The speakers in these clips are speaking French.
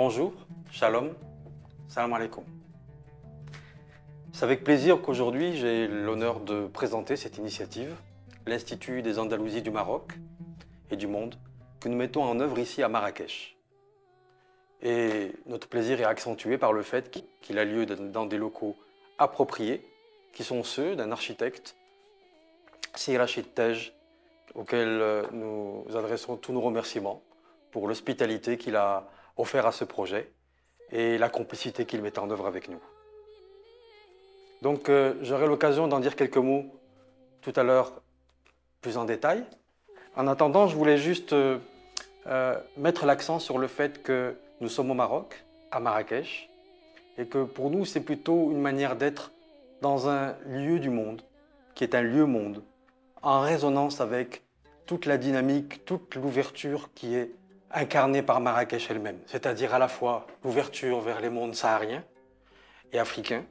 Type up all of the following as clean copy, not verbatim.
Bonjour, shalom, salam alaikum. C'est avec plaisir qu'aujourd'hui j'ai l'honneur de présenter cette initiative, l'Institut des Andalousies du Maroc et du monde, que nous mettons en œuvre ici à Marrakech. Et notre plaisir est accentué par le fait qu'il a lieu dans des locaux appropriés, qui sont ceux d'un architecte, Sir Rachid Tej, auquel nous adressons tous nos remerciements pour l'hospitalité qu'il a offert à ce projet et la complicité qu'il met en œuvre avec nous. Donc j'aurai l'occasion d'en dire quelques mots tout à l'heure plus en détail. En attendant, je voulais juste mettre l'accent sur le fait que nous sommes au Maroc, à Marrakech, et que pour nous c'est plutôt une manière d'être dans un lieu du monde, qui est un lieu-monde, en résonance avec toute la dynamique, toute l'ouverture qui est incarnée par Marrakech elle-même, c'est-à-dire à la fois l'ouverture vers les mondes sahariens et africains,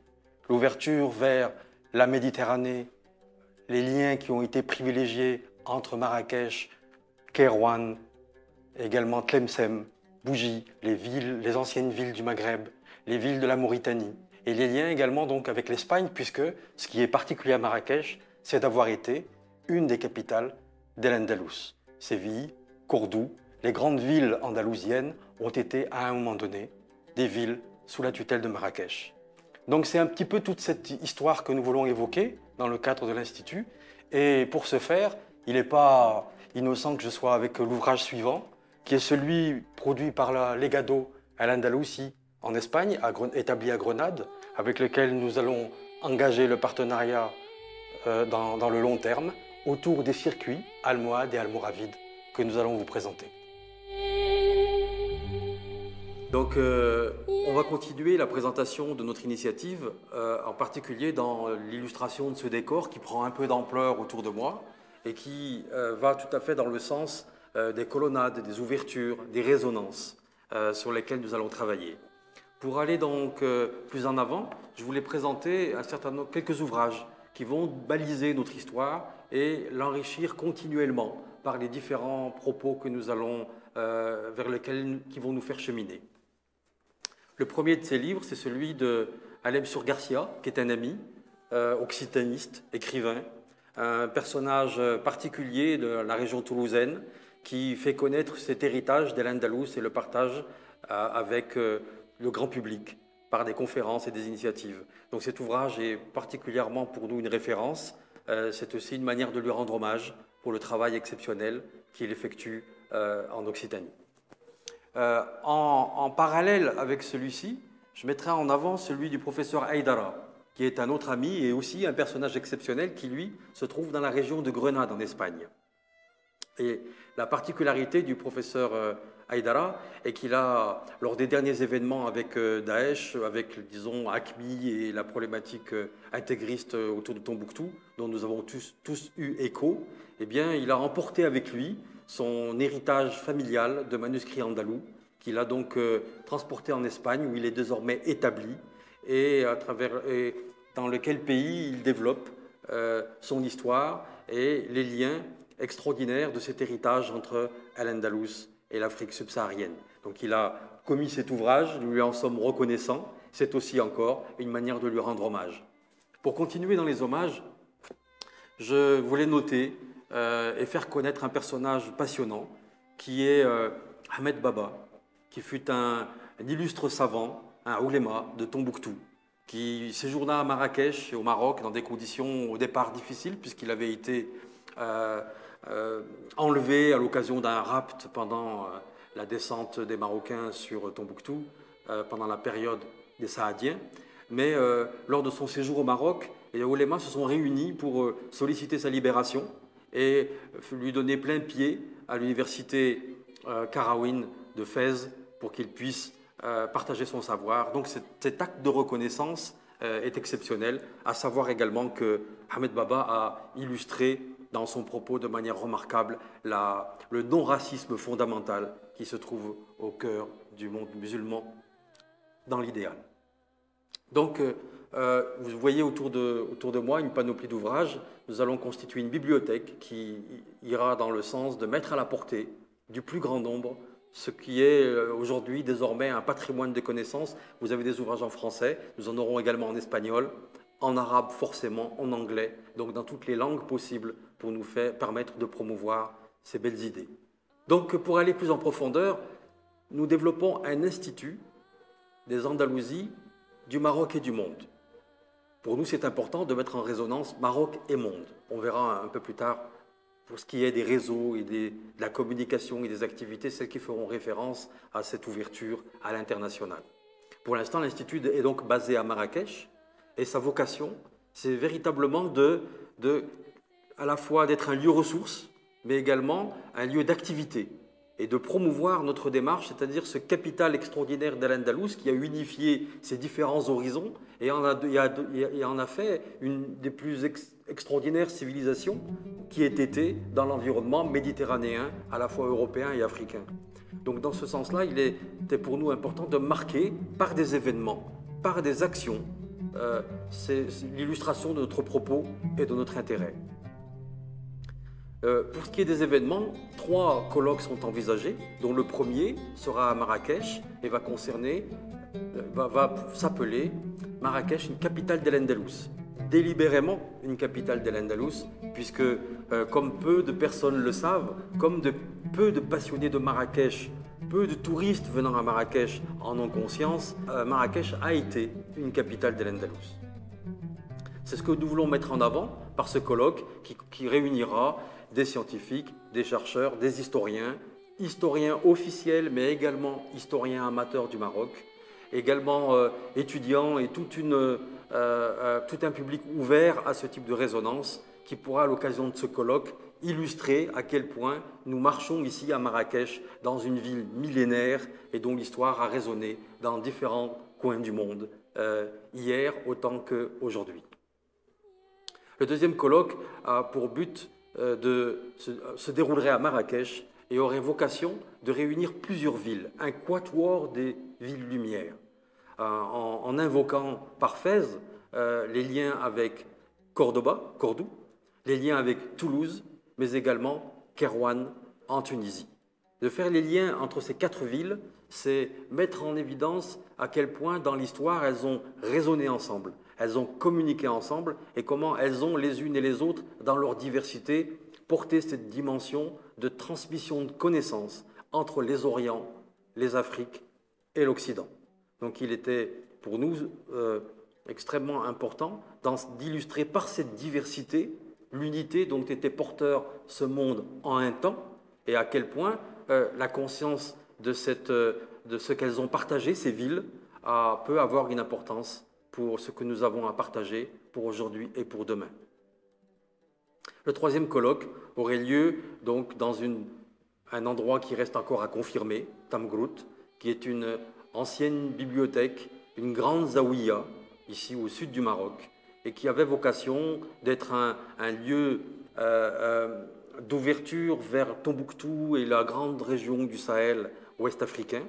l'ouverture vers la Méditerranée, les liens qui ont été privilégiés entre Marrakech, Kairouan, également Tlemcen, Bougie, les anciennes villes du Maghreb, les villes de la Mauritanie, et les liens également donc avec l'Espagne, puisque ce qui est particulier à Marrakech, c'est d'avoir été une des capitales d'Al-Andalus. Séville, Cordoue, les grandes villes andalousiennes ont été à un moment donné des villes sous la tutelle de Marrakech. Donc c'est un petit peu toute cette histoire que nous voulons évoquer dans le cadre de l'Institut. Et pour ce faire, il n'est pas innocent que je sois avec l'ouvrage suivant, qui est celui produit par la Legado Al-Andalusi en Espagne, établi à Grenade, avec lequel nous allons engager le partenariat dans le long terme autour des circuits almohades et almoravides que nous allons vous présenter. Donc, on va continuer la présentation de notre initiative, en particulier dans l'illustration de ce décor qui prend un peu d'ampleur autour de moi et qui va tout à fait dans le sens des colonnades, des ouvertures, des résonances sur lesquelles nous allons travailler. Pour aller donc plus en avant, je voulais présenter quelques ouvrages qui vont baliser notre histoire et l'enrichir continuellement par les différents propos que nous allons, qui vont nous faire cheminer. Le premier de ces livres, c'est celui de Alem Sur Garcia, qui est un ami, occitaniste, écrivain, un personnage particulier de la région toulousaine qui fait connaître cet héritage d'Al-Andalus et le partage avec le grand public par des conférences et des initiatives. Donc cet ouvrage est particulièrement pour nous une référence. C'est aussi une manière de lui rendre hommage pour le travail exceptionnel qu'il effectue en Occitanie. En parallèle avec celui-ci, je mettrai en avant celui du professeur Haïdara, qui est un autre ami et aussi un personnage exceptionnel qui, lui, se trouve dans la région de Grenade, en Espagne. Et la particularité du professeur Haïdara est qu'il a, lors des derniers événements avec Daesh, avec, disons, AQMI et la problématique intégriste autour de Tombouctou, dont nous avons tous eu écho, eh bien, il a emporté avec lui son héritage familial de manuscrits andalous, qu'il a donc transporté en Espagne, où il est désormais établi, et dans lequel pays il développe son histoire et les liens extraordinaires de cet héritage entre Al-Andalus et l'Afrique subsaharienne. Donc il a commis cet ouvrage, nous lui en sommes reconnaissants, c'est aussi encore une manière de lui rendre hommage. Pour continuer dans les hommages, je voulais noter et faire connaître un personnage passionnant qui est Ahmed Baba, qui fut un illustre savant, un ouléma de Tombouctou, qui séjourna à Marrakech et au Maroc dans des conditions au départ difficiles puisqu'il avait été enlevé à l'occasion d'un rapt pendant la descente des Marocains sur Tombouctou, pendant la période des Saadiens. Mais lors de son séjour au Maroc, les oulémas se sont réunis pour solliciter sa libération et lui donner plein pied à l'université Karaouine de Fès pour qu'il puisse partager son savoir. Donc cet acte de reconnaissance est exceptionnel, à savoir également que Ahmed Baba a illustré dans son propos de manière remarquable le non-racisme fondamental qui se trouve au cœur du monde musulman dans l'idéal. Donc, vous voyez autour de moi une panoplie d'ouvrages. Nous allons constituer une bibliothèque qui ira dans le sens de mettre à la portée du plus grand nombre ce qui est aujourd'hui désormais un patrimoine de connaissances. Vous avez des ouvrages en français, nous en aurons également en espagnol, en arabe forcément, en anglais, donc dans toutes les langues possibles pour nous permettre de promouvoir ces belles idées. Donc pour aller plus en profondeur, nous développons un institut des Andalousies, du Maroc et du monde. Pour nous, c'est important de mettre en résonance Maroc et monde. On verra un peu plus tard, pour ce qui est des réseaux et de la communication et des activités, celles qui feront référence à cette ouverture à l'international. Pour l'instant, l'Institut est donc basé à Marrakech et sa vocation, c'est véritablement à la fois d'être un lieu ressource, mais également un lieu d'activité et de promouvoir notre démarche, c'est-à-dire ce capital extraordinaire d'Al-Andalus qui a unifié ces différents horizons et en a fait une des plus extraordinaires civilisations qui ait été dans l'environnement méditerranéen, à la fois européen et africain. Donc dans ce sens-là, il était pour nous important de marquer par des événements, par des actions, c'est l'illustration de notre propos et de notre intérêt. Pour ce qui est des événements, 3 colloques sont envisagés, dont le premier sera à Marrakech et va s'appeler Marrakech, une capitale d'Al-Andalus. Délibérément une capitale d'Al-Andalus, puisque comme peu de personnes le savent, comme peu de passionnés de Marrakech, peu de touristes venant à Marrakech en ont conscience, Marrakech a été une capitale d'Al-Andalus. C'est ce que nous voulons mettre en avant par ce colloque qui réunira des scientifiques, des chercheurs, des historiens officiels, mais également historiens amateurs du Maroc, également étudiants et tout un public ouvert à ce type de résonance qui pourra, à l'occasion de ce colloque, illustrer à quel point nous marchons ici à Marrakech, dans une ville millénaire et dont l'histoire a résonné dans différents coins du monde, hier autant qu'aujourd'hui. Le deuxième colloque a pour but se déroulerait à Marrakech et aurait vocation de réunir plusieurs villes, un quatuor des villes lumières, en invoquant par Fès les liens avec Cordoue, les liens avec Toulouse, mais également Kairouan en Tunisie. De faire les liens entre ces 4 villes, c'est mettre en évidence à quel point dans l'histoire elles ont résonné ensemble, elles ont communiqué ensemble et comment elles ont les unes et les autres, dans leur diversité, porté cette dimension de transmission de connaissances entre les Orients, les Afriques et l'Occident. Donc il était pour nous extrêmement important d'illustrer par cette diversité l'unité dont était porteur ce monde en un temps et à quel point la conscience de ce qu'elles ont partagé, ces villes, peut avoir une importance pour ce que nous avons à partager pour aujourd'hui et pour demain. Le troisième colloque aurait lieu donc dans un endroit qui reste encore à confirmer, Tamgrout, qui est une ancienne bibliothèque, une grande zaouïa, ici au sud du Maroc, et qui avait vocation d'être un lieu d'ouverture vers Tombouctou et la grande région du Sahel ouest africain,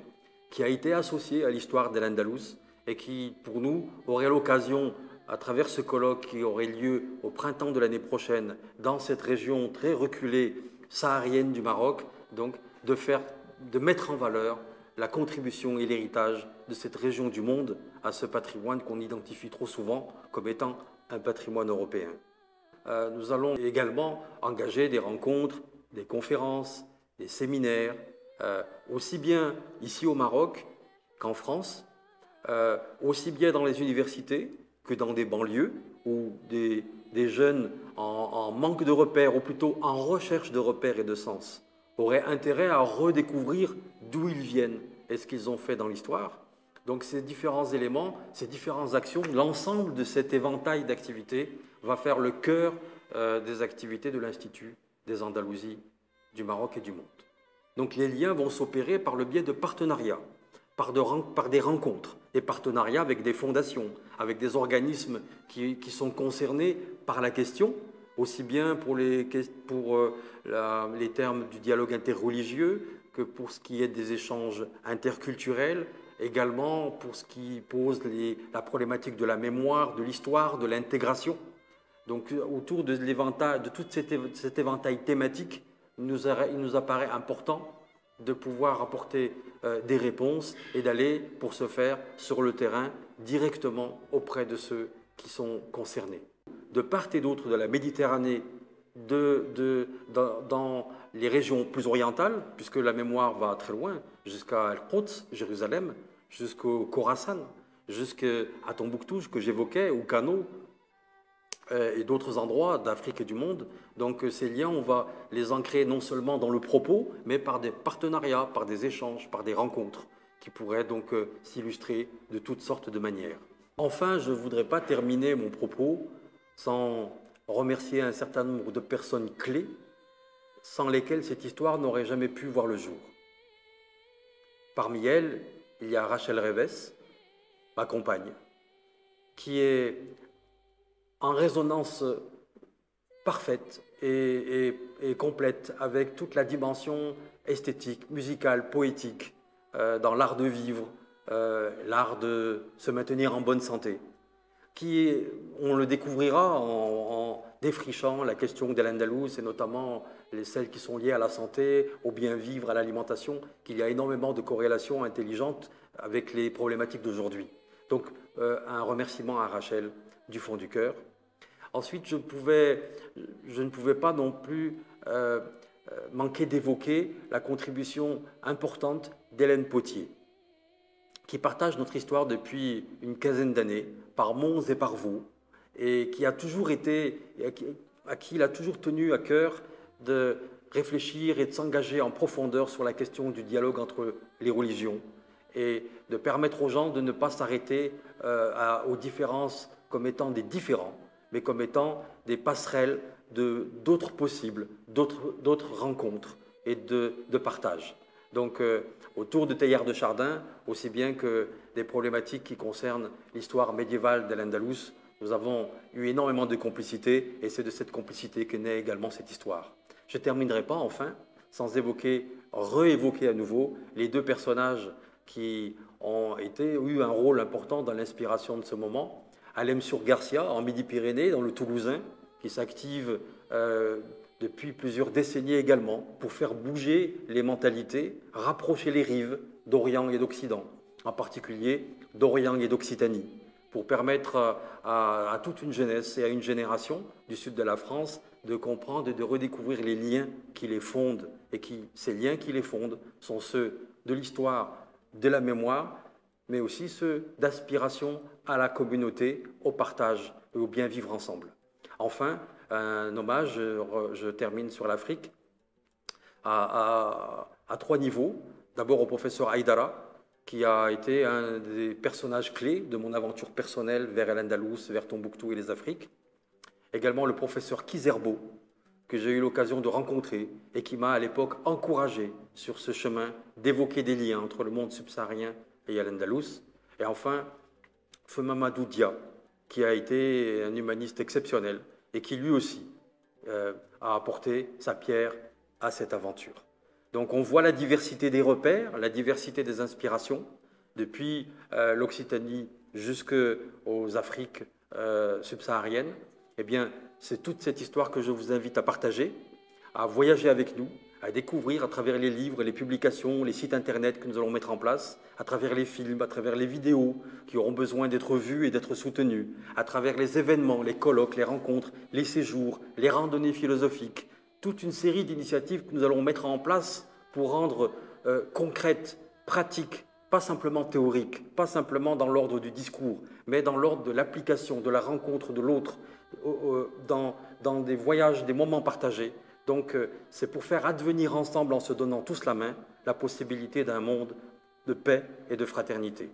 qui a été associé à l'histoire de l'Andalous et qui, pour nous, aurait l'occasion, à travers ce colloque qui aurait lieu au printemps de l'année prochaine, dans cette région très reculée saharienne du Maroc, donc de mettre en valeur la contribution et l'héritage de cette région du monde à ce patrimoine qu'on identifie trop souvent comme étant un patrimoine européen. Nous allons également engager des rencontres, des conférences, des séminaires, aussi bien ici au Maroc qu'en France, aussi bien dans les universités que dans des banlieues où des jeunes en manque de repères, ou plutôt en recherche de repères et de sens, auraient intérêt à redécouvrir d'où ils viennent et ce qu'ils ont fait dans l'histoire. Donc ces différents éléments, ces différentes actions, l'ensemble de cet éventail d'activités va faire le cœur des activités de l'Institut des Andalousies du Maroc et du monde. Donc les liens vont s'opérer par le biais de partenariats, par des rencontres, des partenariats avec des fondations, avec des organismes qui sont concernés par la question, aussi bien pour les termes du dialogue interreligieux que pour ce qui est des échanges interculturels, également pour ce qui pose la problématique de la mémoire, de l'histoire, de l'intégration. Donc autour de tout cet éventail thématique, il nous apparaît important de pouvoir apporter des réponses et d'aller, pour ce faire, sur le terrain, directement auprès de ceux qui sont concernés. De part et d'autre de la Méditerranée, dans les régions plus orientales, puisque la mémoire va très loin, jusqu'à Al-Quds, Jérusalem, jusqu'au Khorasan, jusqu'à Tombouctou, que j'évoquais, ou Kano, et d'autres endroits d'Afrique et du monde. Donc ces liens, on va les ancrer non seulement dans le propos, mais par des partenariats, par des échanges, par des rencontres, qui pourraient donc s'illustrer de toutes sortes de manières. Enfin, je ne voudrais pas terminer mon propos sans remercier un certain nombre de personnes clés sans lesquelles cette histoire n'aurait jamais pu voir le jour. Parmi elles, il y a Rachel Reves, ma compagne, qui est en résonance parfaite et complète avec toute la dimension esthétique, musicale, poétique, dans l'art de vivre, l'art de se maintenir en bonne santé, on le découvrira en défrichant la question de l'Andalous et notamment celles qui sont liées à la santé, au bien vivre, à l'alimentation, qu'il y a énormément de corrélations intelligentes avec les problématiques d'aujourd'hui. Donc un remerciement à Rachel du fond du cœur. Ensuite, je ne pouvais pas non plus manquer d'évoquer la contribution importante d'Hélène Potier, qui partage notre histoire depuis une quinzaine d'années, par monts et par vaux, et qui a toujours été, à qui il a toujours tenu à cœur de réfléchir et de s'engager en profondeur sur la question du dialogue entre les religions, et de permettre aux gens de ne pas s'arrêter aux différences comme étant des différents, mais comme étant des passerelles d'autres possibles, d'autres rencontres et de partage. Donc, autour de Teilhard de Chardin, aussi bien que des problématiques qui concernent l'histoire médiévale de l'Andalous, nous avons eu énormément de complicité et c'est de cette complicité que naît également cette histoire. Je ne terminerai pas, enfin, sans réévoquer à nouveau les deux personnages qui ont eu un rôle important dans l'inspiration de ce moment. Alemsur Garcia, en Midi-Pyrénées, dans le Toulousain, qui s'active depuis plusieurs décennies également pour faire bouger les mentalités, rapprocher les rives d'Orient et d'Occident, en particulier d'Orient et d'Occitanie, pour permettre à toute une jeunesse et à une génération du sud de la France de comprendre et de redécouvrir les liens qui les fondent. Et ces liens qui les fondent sont ceux de l'histoire, de la mémoire, mais aussi ceux d'aspiration à la communauté, au partage et au bien vivre ensemble. Enfin, un hommage, je termine sur l'Afrique, à trois niveaux. D'abord au professeur Haïdara, qui a été un des personnages clés de mon aventure personnelle vers l'Andalous, vers Tombouctou et les Afriques. Également le professeur Kizerbo, que j'ai eu l'occasion de rencontrer et qui m'a à l'époque encouragé sur ce chemin d'évoquer des liens entre le monde subsaharien et l'Andalous. Et enfin, Feu Mamadou Dia, qui a été un humaniste exceptionnel et qui lui aussi a apporté sa pierre à cette aventure. Donc on voit la diversité des repères, la diversité des inspirations, depuis l'Occitanie jusqu'aux Afriques subsahariennes. Eh bien, c'est toute cette histoire que je vous invite à partager, à voyager avec nous, à découvrir à travers les livres, les publications, les sites internet que nous allons mettre en place, à travers les films, à travers les vidéos qui auront besoin d'être vues et d'être soutenues, à travers les événements, les colloques, les rencontres, les séjours, les randonnées philosophiques, toute une série d'initiatives que nous allons mettre en place pour rendre concrètes, pratiques, pas simplement théoriques, pas simplement dans l'ordre du discours, mais dans l'ordre de l'application, de la rencontre de l'autre, dans des voyages, des moments partagés. Donc c'est pour faire advenir ensemble, en se donnant tous la main, la possibilité d'un monde de paix et de fraternité.